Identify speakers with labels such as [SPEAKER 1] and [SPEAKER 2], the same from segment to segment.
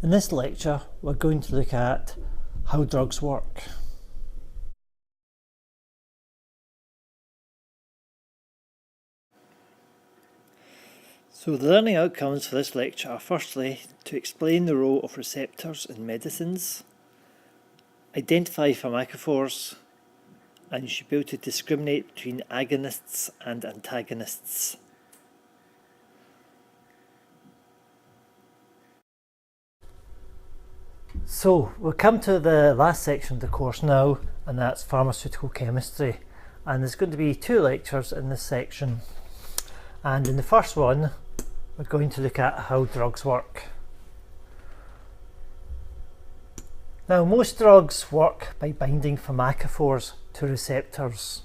[SPEAKER 1] In this lecture, we're going to look at how drugs work. So the learning outcomes for this lecture are firstly to explain the role of receptors in medicines, identify pharmacophores, and you should be able to discriminate between agonists and antagonists. So we'll come to the last section of the course now, and that's pharmaceutical chemistry, and there's going to be 2 lectures in this section, and in the first one we're going to look at how drugs work. Now most drugs work by binding pharmacophores to receptors.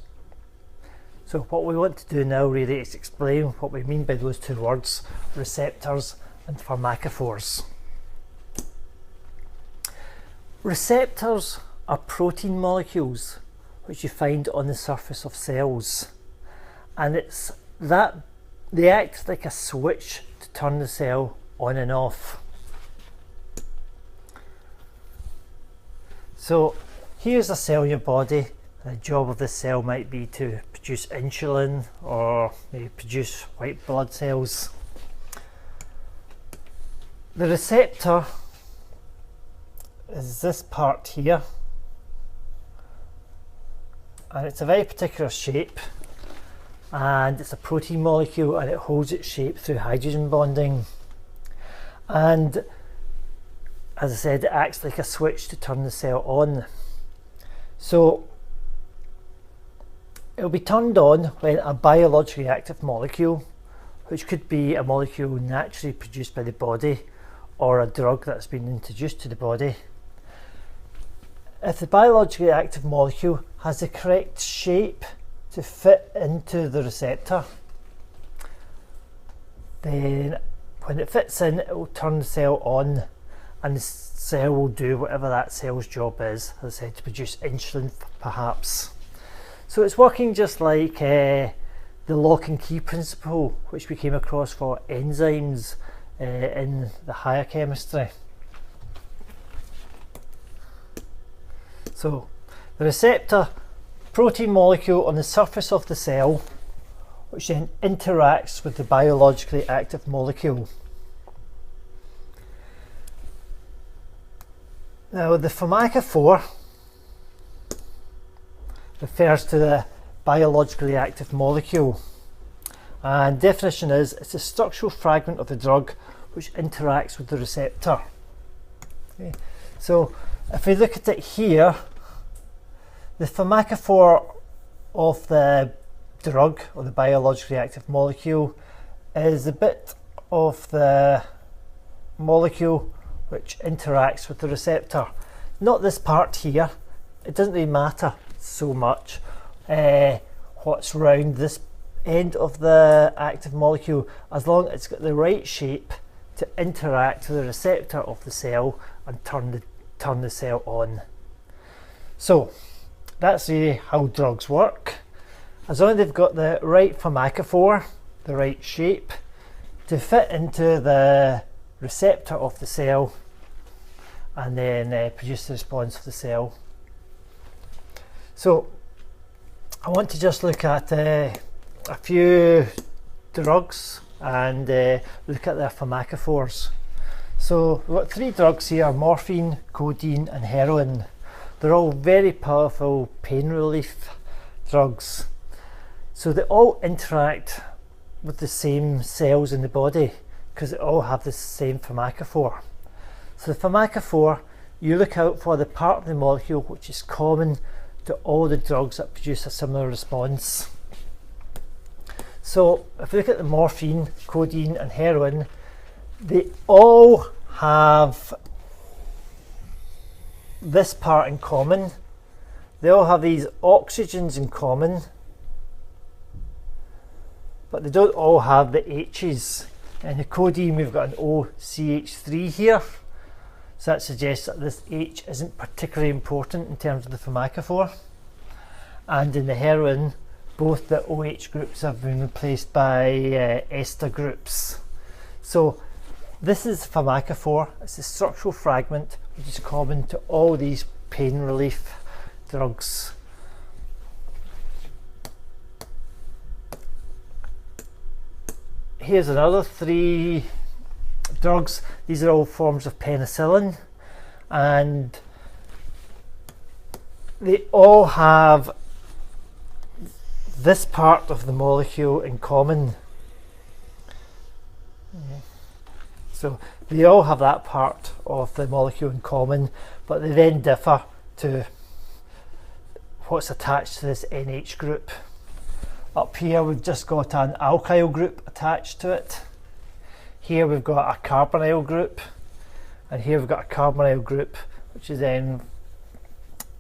[SPEAKER 1] So what we want to do now really is explain what we mean by those 2 words, receptors and pharmacophores. Receptors are protein molecules which you find on the surface of cells, and it's that they act like a switch to turn the cell on and off. So here's a cell in your body. The job of this cell might be to produce insulin or maybe produce white blood cells. The receptor is this part here, and it's a very particular shape, and it's a protein molecule, and it holds its shape through hydrogen bonding, and as I said, it acts like a switch to turn the cell on. So it'll be turned on when a biologically active molecule, which could be a molecule naturally produced by the body or a drug that's been introduced to the body, if the biologically active molecule has the correct shape to fit into the receptor, then when it fits in, it will turn the cell on, and the cell will do whatever that cell's job is, as I said, to produce insulin perhaps. So it's working just like the lock and key principle, which we came across for enzymes in the higher chemistry. So the receptor, protein molecule on the surface of the cell, which then interacts with the biologically active molecule. Now the pharmacophore refers to the biologically active molecule, and definition is it's a structural fragment of the drug which interacts with the receptor. Okay. So if we look at it here, the pharmacophore of the drug or the biologically active molecule is the bit of the molecule which interacts with the receptor. Not this part here. It doesn't really matter so much what's round this end of the active molecule, as long as it's got the right shape to interact with the receptor of the cell and turn the cell on. So that's really how drugs work. As long as they've got the right pharmacophore, the right shape to fit into the receptor of the cell, and then produce the response of the cell. So I want to just look at a few drugs and look at their pharmacophores. So we've got 3 drugs here: morphine, codeine and heroin. They're all very powerful pain relief drugs. So they all interact with the same cells in the body because they all have the same pharmacophore. So the pharmacophore, you look out for the part of the molecule which is common to all the drugs that produce a similar response. So if we look at the morphine, codeine and heroin, they all have this part in common. They all have these oxygens in common, but they don't all have the H's. In the codeine we've got an OCH3 here, so that suggests that this H isn't particularly important in terms of the pharmacophore. And in the heroin, both the OH groups have been replaced by ester groups. So This is pharmacophore. It's a structural fragment which is common to all these pain relief drugs. Here's another 3 drugs. These are all forms of penicillin, and they all have this part of the molecule in common. So they all have that part of the molecule in common, but they then differ to what's attached to this NH group. Up here we've just got an alkyl group attached to it. Here we've got a carbonyl group, and here we've got a carbonyl group which is then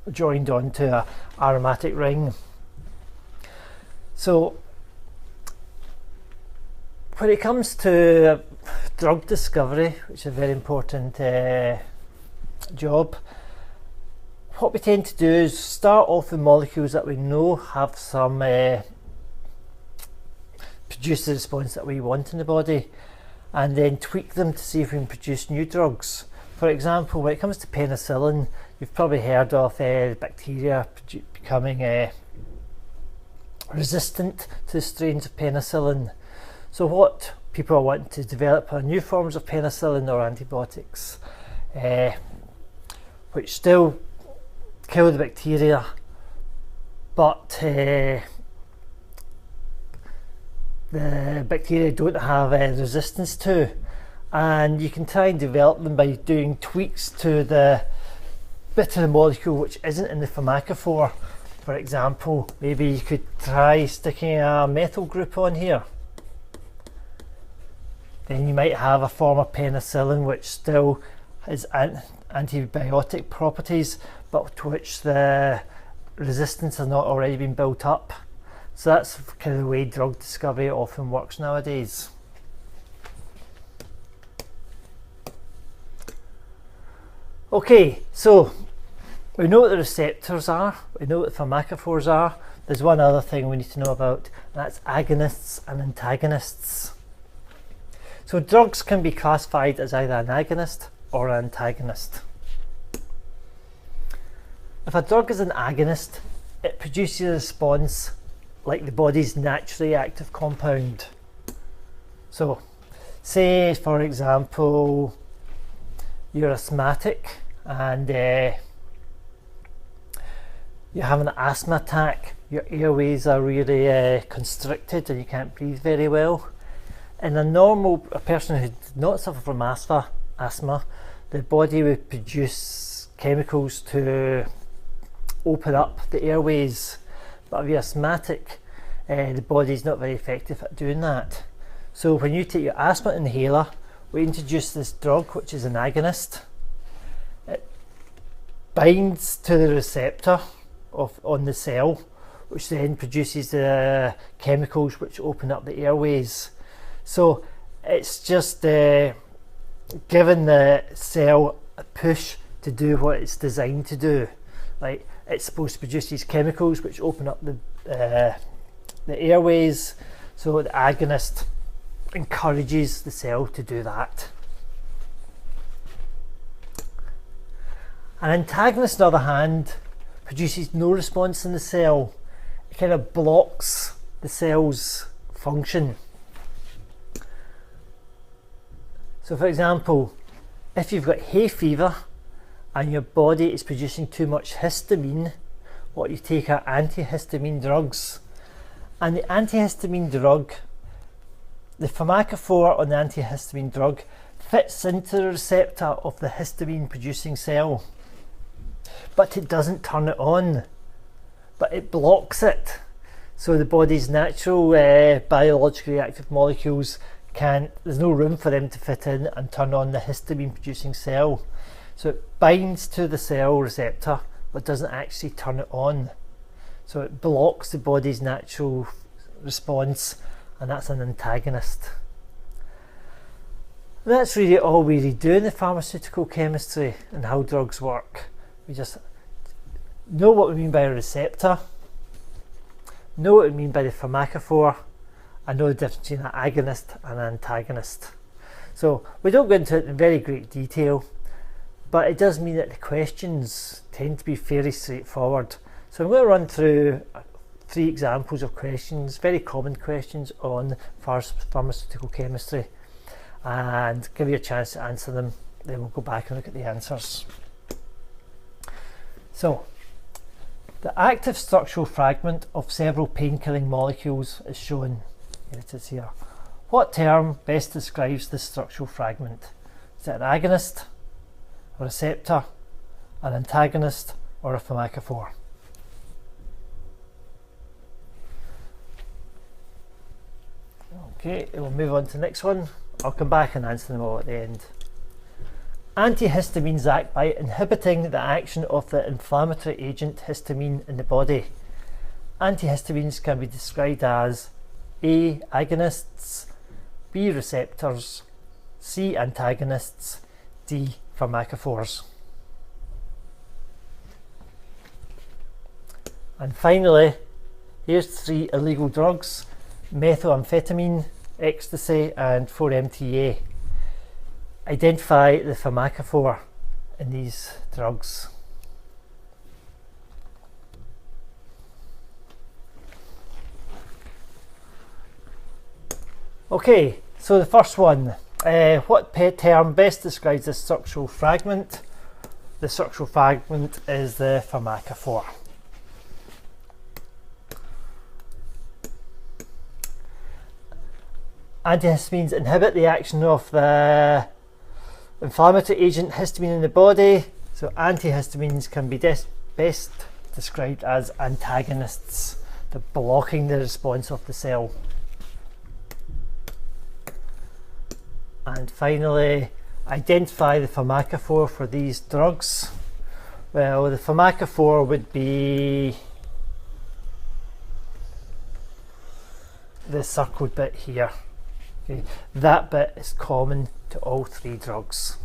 [SPEAKER 1] joined onto an aromatic ring. So when it comes to drug discovery, which is a very important job, what we tend to do is start off with molecules that we know have some produce the response that we want in the body, and then tweak them to see if we can produce new drugs. For example, when it comes to penicillin, you've probably heard of bacteria becoming resistant to strains of penicillin. So what people want to develop are new forms of penicillin or antibiotics which still kill the bacteria, but the bacteria don't have resistance to, and you can try and develop them by doing tweaks to the bit of the molecule which isn't in the pharmacophore. For example, maybe you could try sticking a methyl group on here. Then you might have a form of penicillin which still has antibiotic properties, but to which the resistance has not already been built up. So that's kind of the way drug discovery often works nowadays. Okay, so we know what the receptors are, we know what the pharmacophores are. There's one other thing we need to know about, and that's agonists and antagonists. So drugs can be classified as either an agonist or an antagonist. If a drug is an agonist, it produces a response like the body's naturally active compound. So say for example you're asthmatic and you have an asthma attack, your airways are really constricted and you can't breathe very well. In a person who did not suffer from asthma, the body would produce chemicals to open up the airways, but if you're asthmatic, the body's not very effective at doing that. So when you take your asthma inhaler, we introduce this drug which is an agonist. It binds to the receptor on the cell, which then produces the chemicals which open up the airways. So it's just giving the cell a push to do what it's designed to do. Like, it's supposed to produce these chemicals which open up the airways, so the agonist encourages the cell to do that. An antagonist, on the other hand, produces no response in the cell. It kind of blocks the cell's function. So for example, if you've got hay fever and your body is producing too much histamine, what you take are antihistamine drugs. And the antihistamine drug, the pharmacophore on the antihistamine drug fits into the receptor of the histamine producing cell, but it doesn't turn it on, but it blocks it. So the body's natural biologically active molecules there's no room for them to fit in and turn on the histamine producing cell. So it binds to the cell receptor but doesn't actually turn it on. So it blocks the body's natural response, and that's an antagonist. And that's really all we really do in the pharmaceutical chemistry and how drugs work. We just know what we mean by a receptor, know what we mean by the pharmacophore, and know the difference between an agonist and an antagonist. So we don't go into it in very great detail, but it does mean that the questions tend to be fairly straightforward. So I'm going to run through 3 examples of questions, very common questions on pharmaceutical chemistry, and give you a chance to answer them. Then we'll go back and look at the answers. So, the active structural fragment of several pain-killing molecules is shown. Here it is here. What term best describes this structural fragment? Is it an agonist, a receptor, an antagonist, or a pharmacophore? Okay, we'll move on to the next one. I'll come back and answer them all at the end. Antihistamines act by inhibiting the action of the inflammatory agent histamine in the body. Antihistamines can be described as A. Agonists, B. Receptors, C. Antagonists, D. Pharmacophores. And finally, here's 3 illegal drugs: methamphetamine, ecstasy, and 4-MTA. Identify the pharmacophore in these drugs. Okay, so the first one, what term best describes the structural fragment? The structural fragment is the pharmacophore. Antihistamines inhibit the action of the inflammatory agent histamine in the body. So antihistamines can be best described as antagonists. They're blocking the response of the cell. And finally, identify the pharmacophore for these drugs. Well, the pharmacophore would be the circled bit here. Okay, that bit is common to all 3 drugs.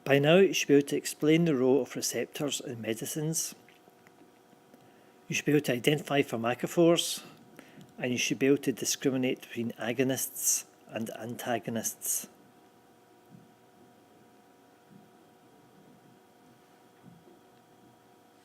[SPEAKER 1] By now you should be able to explain the role of receptors in medicines. You should be able to identify pharmacophores, and you should be able to discriminate between agonists and antagonists.